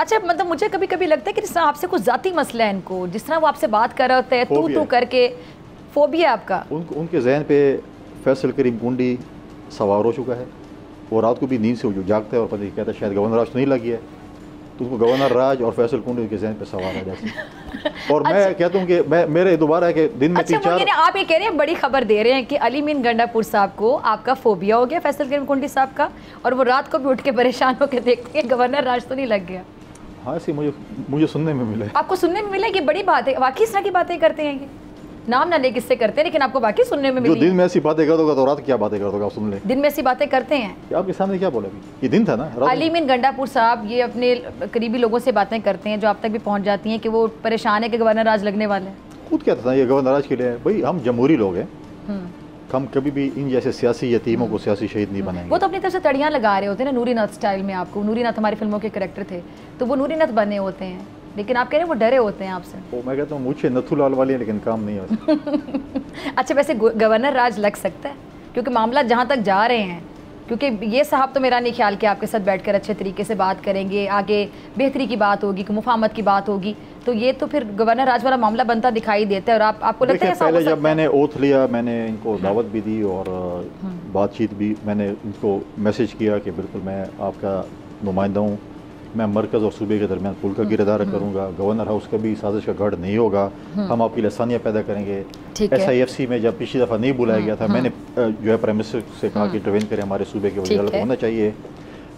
अच्छा, मतलब मुझे कभी कभी लगता है कि जिस तरह आपसे कुछ जाती मसला है इनको, जिस तरह वो आपसे बात कर रहे होते हैं तू करके, फोबिया आपका। उनके जहन पे फैसल करीम कुंडी सवार हो चुका है। वो रात को भी नींद से जो जागता है और पता नहीं कहता है शायद गवर्नर राज तो नहीं लगी है, तो उसको गवर्नर राज और फैसल कुंडी उनके जहन पे सवार आ जाती है। और अच्छा। मैं कहता हूँ कि मेरे दोबारा है कि दिन में अच्छा, 3-4 आप ये कह रहे हैं, बड़ी खबर दे रहे हैं कि अली मीन गंडापुर साहब को आपका फोबिया हो गया फैसल करीम कुंडी साहब का, और वो रात को भी उठ के परेशान होकर देखते हैं गवर्नर राज तो नहीं लग गया। हाँ, ऐसे मुझे सुनने में मिला है। आपको सुनने में मिला कि बड़ी बात है, वाकई इस तरह की बातें करते हैं, ये नाम ना ले किससे करते हैं, लेकिन आपको वाकई सुनने में मिली। जो दिन में ऐसी बातें कर दोगा तो रात क्या बातें कर दोगा, आप सुन ले। दिन में ऐसी बातें करते हैं, आपके सामने क्या बोला अभी, ये दिन था ना। अली मीन गंडापुर साहब ये अपने करीबी लोगों से बातें करते हैं जो आप तक भी पहुंच जाती हैं कि वो परेशान है कि गवर्नर राज लगने वाले हैं। खुद कहता था ये गवर्नर राज के लिए, भाई हम जमहूरी लोग हैं, हम कभी भी इन जैसे सियासी यतीमों को सियासी शहीद नहीं बनाएंगे। वो तो अपनी तरफ से तड़ियाँ लगा रहे होते हैं ना, नूरी नाथ स्टाइल में। आपको नूरी नाथ हमारी फिल्मों के कैरेक्टर थे, तो वो नूरी नाथ बने होते हैं, लेकिन आप कह रहे हैं वो डरे होते हैं आपसे। वो मैं कहता हूँ मुझे नथु लाल वाली है, लेकिन काम नहीं है। अच्छा, वैसे गवर्नर राज लग सकता है, क्योंकि मामला जहाँ तक जा रहे हैं, क्योंकि ये साहब तो मेरा नहीं ख्याल कि आपके साथ बैठकर अच्छे तरीके से बात करेंगे, आगे बेहतरी की बात होगी, मुफाहमत की बात होगी, तो ये तो फिर गवर्नर राज वाला मामला बनता दिखाई देता है। और आपको लगता है पहले जब मैंने ओथ लिया, मैंने इनको दावत भी दी और बातचीत भी, मैंने इनको मैसेज किया कि बिल्कुल मैं आपका नुमाइंदा हूँ, मैं मरकज़ और सूबे के दरमियान पुल का किरदार करूँगा, गवर्नर हाउस का भी साजिश का गढ़ नहीं होगा, हम आपके लिए आसानियाँ पैदा करेंगे। SIFC में जब पिछली दफ़ा नहीं बुलाया गया था, मैंने जो है प्राइम मिनिस्टर से कहा कि इंटरवेन करें, हमारे सूबे के वज़ीर होना चाहिए,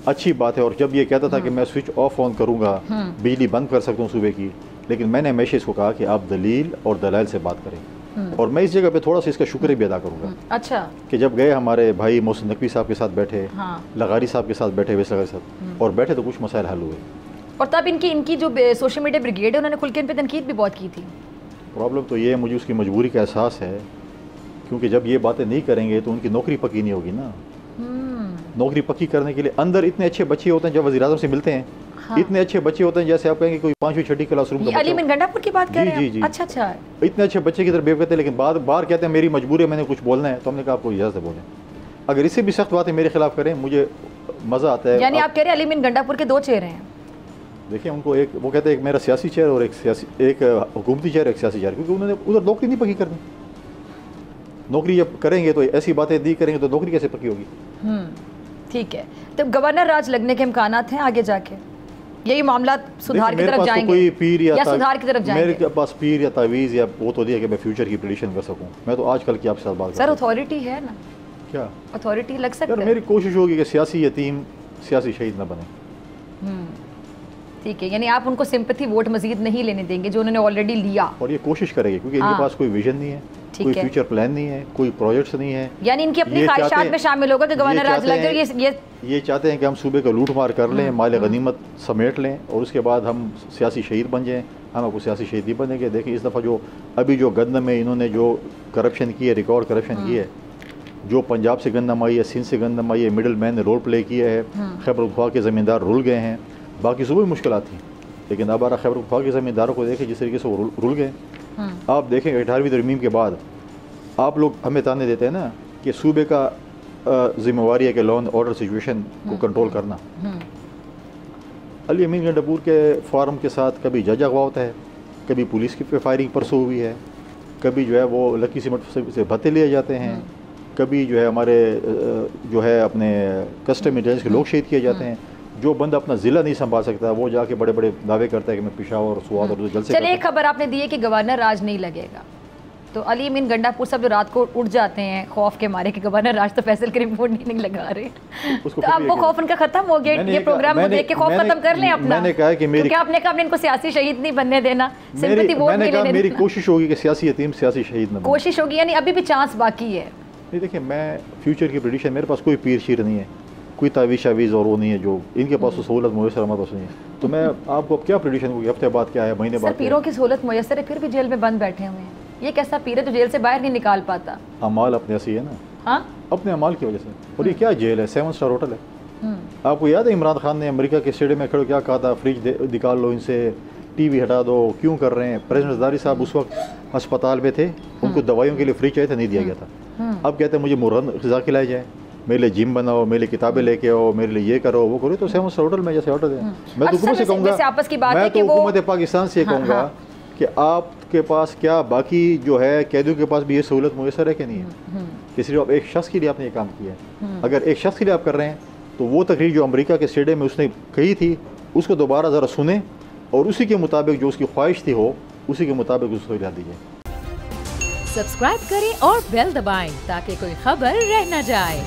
अच्छी बात है। और जब ये कहता था कि मैं स्विच ऑफ ऑन करूँगा, बिजली बंद कर सकता हूँ सूबे की, लेकिन मैंने हमेशा इसको कहा कि आप दलील और दलाइल से बात करें। और मैं इस जगह पे थोड़ा सा इसका शुक्र भी अदा करूँगा। अच्छा, कि जब गए हमारे भाई मोहसिन नकवी साहब के साथ बैठे, लगारी साहब के साथ बैठे, वैसे लगारी साहब, और बैठे तो कुछ मसाइल हल हुए। और तब इनकी जो सोशल मीडिया ब्रिगेड है, उन्होंने खुल के इन पे तनकीद भी बहुत की थी। प्रॉब्लम तो ये है, मुझे उसकी मजबूरी का एहसास है, क्योंकि जब ये बातें नहीं करेंगे तो उनकी नौकरी पक्की नहीं होगी ना। नौकरी पक्की करने के लिए अंदर इतने अच्छे बच्चे होते हैं, जब वज़ीर आज़म से मिलते हैं, इतने अच्छे बच्चे होते हैं, जैसे आप कहेंगे कोई 5वीं 6वीं क्लासरूम का। अली मीन गंडापुर की बात कर रहे हैं? जी। अच्छा अच्छा, इतने अच्छे बच्चे की तरफ बेव करते हैं, लेकिन बार कहते हैं मेरी मजबूरी है, मैंने कुछ बोलना है, तो हमने कहा आपको इजाज़त है बोलें। अगर इससे भी सख्त बातें मेरे खिलाफ करें, मुझे मज़ा आता है। यानी आप कह रहे हैं अली मीन गंडापुर के 2 चेहरे हैं? देखिए, उनको एक वो कहते हैं एक मेरा सियासी चेहरा और एक हुकूमती चेहरा, एक सियासी चेहरा, क्योंकि उन्होंने उधर नौकरी नहीं पक्की करनी। नौकरी जब करेंगे तो ऐसी बातें नहीं करेंगे तो नौकरी कैसे पक्की होगी। ठीक है, तो गवर्नर राज लगने के इम्कानात हैं आगे जाके? यही मामला सुधार की तरफ जाएंगे? कोई पीर या सुधार की तरफ जाएंगे? मेरे पास पीर या तावीज़ या वो तो नहीं है कि मैं फ्यूचर की प्रेडिक्शन कर सकूं। मैं तो आजकल की आपके साथ बात सर, अथॉरिटी है ना? क्या अथॉरिटी लग सकता है? मेरी कोशिश होगी कि सियासी यतीम सियासी शहीद न बने। ठीक है, यानी आप उनको सिंपैथी वोट मजीद नहीं लेने देंगे जो उन्होंने ऑलरेडी लिया, और ये कोशिश करेंगे, क्योंकि इनके पास कोई विजन नहीं है, कोई फ्यूचर प्लान नहीं है, कोई प्रोजेक्ट्स नहीं है। यानी इनकी अपनी ख्वाहिशात में शामिल होगा कि गवर्नर राज लग जाए। ये चाहते हैं कि हम सूबे को लूट मार कर लें, माल गनीमत समेट लें, और उसके बाद हम सियासी शहीद बन जाएं। हम आपको सियासी शहीद नहीं बनेंगे। देखिए, इस दफ़ा अभी जो गंदम में इन्होंने जो करप्शन की है, रिकॉर्ड करप्शन की है, जो पंजाब से गंदम आई है, सिंध से गंदम आई है, मिडिल मैन ने रोल प्ले किया है, खैबर पख्तूनख्वा के ज़मींदार रुल गए हैं। बाकी सुबह मुश्किल थी, लेकिन अब खैबर पख्तूनख्वा के ज़मींदारों को देखें जिस तरीके से वो रुल गए। आप देखें 18वीं तरमीम के बाद आप लोग हमें ताने देते हैं ना कि सूबे का जिम्मेवारी है कि लॉ एंड ऑर्डर सिचुएशन को कंट्रोल करना। अली मीन गंडापुर के फार्म के साथ कभी जज अगवा होता है, कभी पुलिस की पे फायरिंग परसों हुई है, कभी जो है वो लकी सीमेंट से भत्ते लिए जाते हैं, कभी जो है हमारे जो है अपने कस्टम इंटेलिजेंस के लोग शहीद किए जाते हैं। जो बंदा अपना ज़िला नहीं संभाल सकता वो जाके बड़े बड़े दावे करता है कि मैं पेशावर और स्वाद और जलसे। चलिए, एक खबर आपने दी है कि गवर्नर राज नहीं लगेगा, तो अली मीन गंडापुर सब जो रात को उठ जाते हैं खौफ के मारे कि गवर्नर राज तो फैसल करीम वोट नहीं लगा रहे, तो अब वो खौफ उनका खत्म हो गया। ये प्रोग्राम को देख के खौफ खत्म कर लें अपना। मैंने कहा कि मेरी आपने कहा इनको सियासी शहीद नहीं बनने देना, सिंपैथी वोट नहीं लेने देना। मेरी कोशिश होगी कि सियासी यतीम सियासी शहीद न, कोशिश होगी, यानी अभी भी चांस बाकी है। नहीं, देखिए, मैं फ्यूचर की प्रेडिक्शन, मेरे पास कोई पीर शीर नहीं है, कोई तावीज़ शावीज़ और वो नहीं है जो इनके पास तो सहूलत मुयसर हमारे पास नहीं है। तो मैं आपको अब क्या प्रेडिक्शन होगी, हफ्ते बाद क्या है, महीने बाद? पीरों की सहूलत मुयसर है, फिर भी जेल में बंद बैठे हुए हैं। ये कैसा पीर है जो जेल से बाहर नहीं निकाल पाता? अमाल अपने ऐसी है ना। हाँ, अपने अमाल की वजह से। और ये क्या जेल है, 7 स्टार होटल है। आपको याद है इमरान खान ने अमेरिका के स्टेडियम में खड़े क्या कहा था, फ्रिज निकाल लो इनसे, टीवी हटा दो, क्यों कर रहे हैं? प्रेसिडेंट ज़रदारी साहब उस वक्त अस्पताल में थे, उनको दवाइयों के लिए फ्री चाहिए था, नहीं दिया गया था। अब कहते हैं मुझे मुर्गन ग़िज़ा खिलाई जाए, मेरे लिए जिम बनाओ, मेरे लिए किताबें लेके आओ, मेरे लिए ये करो वो करो, तो 7 स्टार होटल में जैसे ऑर्डर दें। मैं तो हुकूमत से कहूँगा, आपस की बात है मैं कि तो वो हुकूमत पाकिस्तान से कहूँगा कि आपके पास क्या बाकी जो है कैदियों के पास भी ये सहूलत मुयसर है कि नहीं है, कि सिर्फ आप एक शख्स के लिए आपने ये काम किया है। अगर एक शख्स के लिए आप कर रहे हैं तो वो तकरीर जो अमेरिका के स्टेडियम में उसने कही थी उसको दोबारा ज़रा सुने और उसी के मुताबिक जो उसकी ख्वाहिश थी हो उसी के मुताबिक उसको हिला दीजिए। सब्सक्राइब करें और बेल दबाएं ताकि कोई खबर रह न जाए।